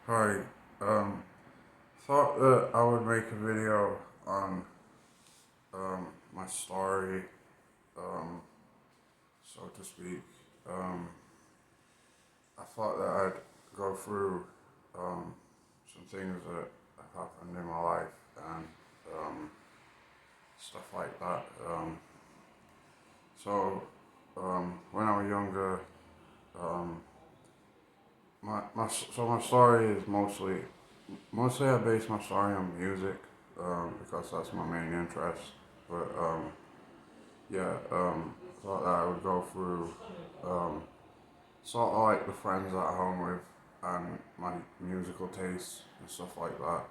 Hi, um, thought that I would make a video on my story, um, so to speak. Um, I thought that I'd go through some things that have happened in my life and um, stuff like that. When I was younger, um, my story is mostly I base my story on music because that's my main interest. But yeah, thought that I would go through um, sort of like the friends that I'm home with and my musical tastes and stuff like that.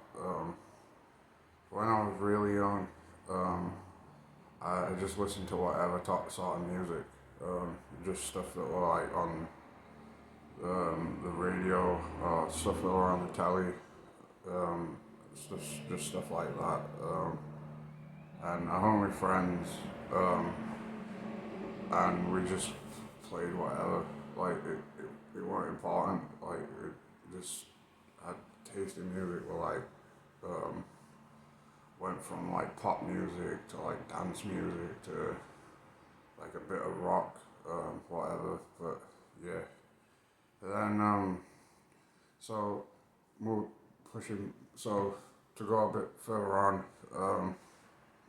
When I was really young, um, I just listened to whatever sort of music, just stuff that were like on the radio, stuff that were on the telly, um, just stuff like that. And I hung with friends, um, and we just played whatever. Like it weren't important. Like it just had taste in music. Where like um, went from like pop music to like dance music to like a bit of rock, whatever. But yeah, and then so move pushing. So to go a bit further on,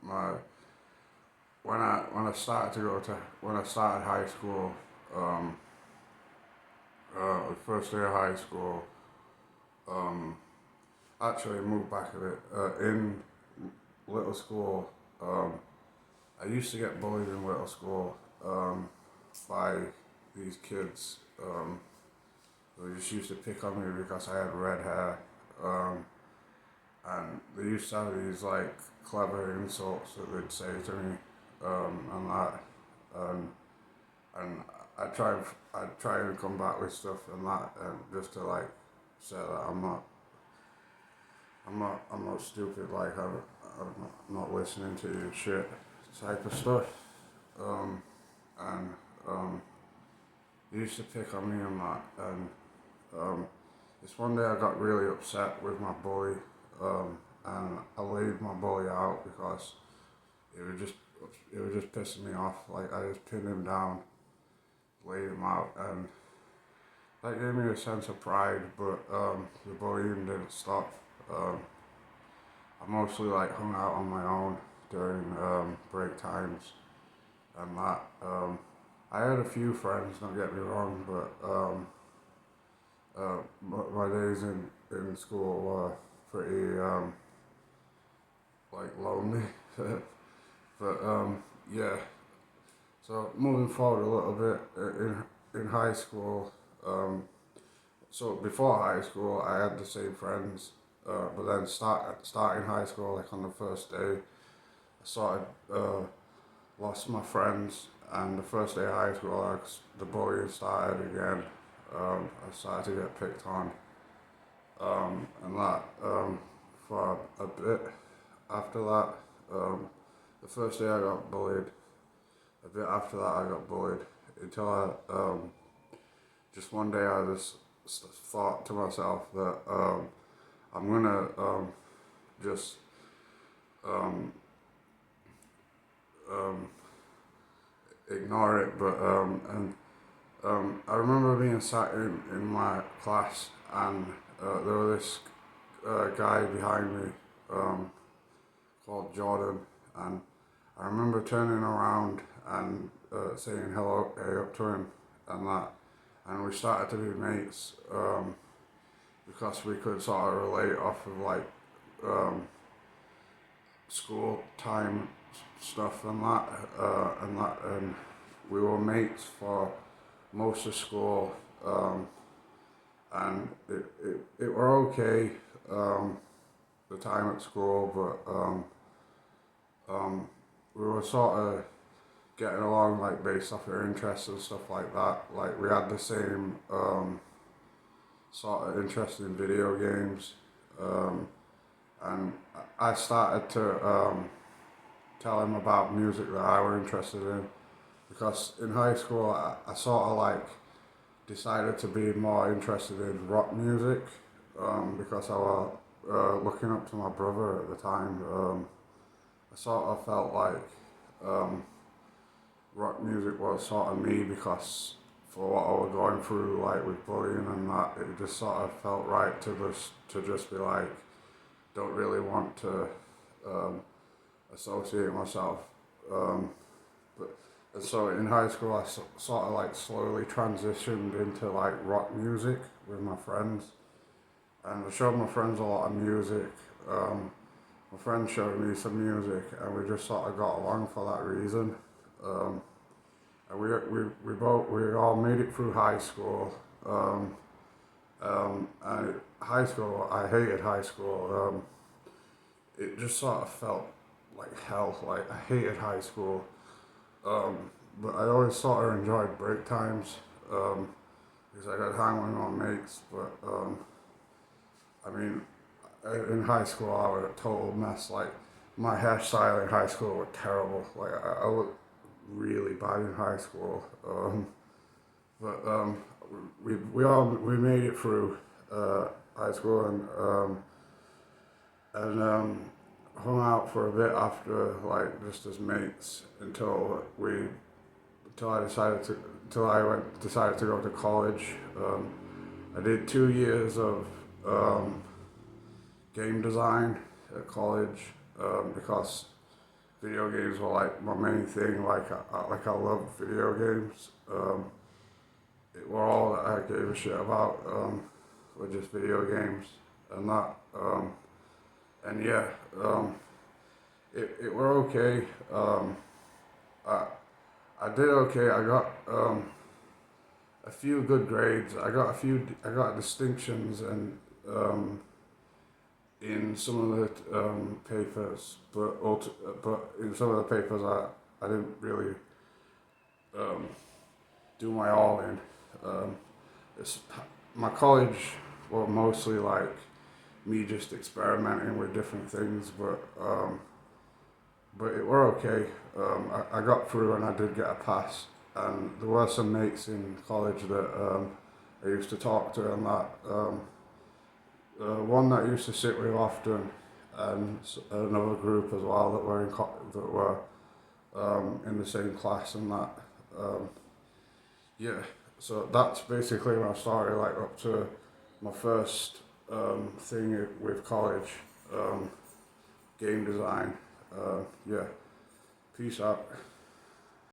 my when I started to go to when I started high school, um, the first day of high school, um, actually moved back a bit. In little school, um, I used to get bullied in little school by these kids. They just used to pick on me because I had red hair. Um, and they used to have these like clever insults that they'd say to me, and that. Um, and I try and come back with stuff and that, and just to like say that I'm not stupid. Like I'm not listening to your shit type of stuff. Um, and they used to pick on me and that. And um, this one day I got really upset with my bully, and I laid my bully out because it was just it was just pissing me off. Like I just pinned him down, laid him out, and that gave me a sense of pride. But the bullying didn't stop. Um, I mostly like hung out on my own during break times and that. I had a few friends, don't get me wrong, but my days in school were pretty like lonely. But yeah, so moving forward a little bit in high school. So before high school, I had the same friends, but then starting high school, like on the first day, I sort of lost my friends, and the first day of high school, the bullying started again. I started to get picked on, and that for a bit. After that, um, the first day I got bullied. A bit after that, I got bullied until just one day I just thought to myself that I'm gonna just um, um, ignore it. But I remember being sat in my class, and there was this guy behind me called Jordan, and I remember turning around and saying hello up to him and that, and we started to be mates because we could sort of relate off of like um, school time stuff and we were mates for most of school, and it were okay the time at school, but we were sort of getting along like based off our interests and stuff like that. Like we had the same sort of interest in video games, um, and I started to tell him about music that I were interested in because in high school I sort of like decided to be more interested in rock music, because I was looking up to my brother at the time. I sort of felt like um, rock music was sort of me because for what I was going through, like with bullying and that, it just sort of felt right to just be like, don't really want to um, associate myself. Um, but and so in high school, sort of like slowly transitioned into like rock music with my friends, and I showed my friends a lot of music. Um, my friends showed me some music, and we just sort of got along for that reason. Um, and we all made it through high school. And high school, I hated high school. It just sort of felt like hell. Like I hated high school. Um, but I always sort of enjoyed break times because I got hang with my mates. But I mean, in high school, I was a total mess. Like my hairstyle in high school was terrible. Like I looked really bad in high school. But we made it through high school and hung out for a bit after, like just as mates until I decided to until I went decided to go to college. I did 2 years of um, game design at college because video games were like my main thing. Like I love video games. It were all that I gave a shit about were just video games and that. And yeah, it were okay. I I did okay. I got a few good grades. I got distinctions and in some of the papers, but in some of the papers I didn't really um, do my all in. Um, it's, my college was mostly like me just experimenting with different things, but it were okay. I got through and I did get a pass, and there were some mates in college that I used to talk to and that. One that I used to sit with often, and another group as well that were in the same class and that. Um, yeah, so that's basically when I started, like up to my first thing with college, game design. Yeah, peace out.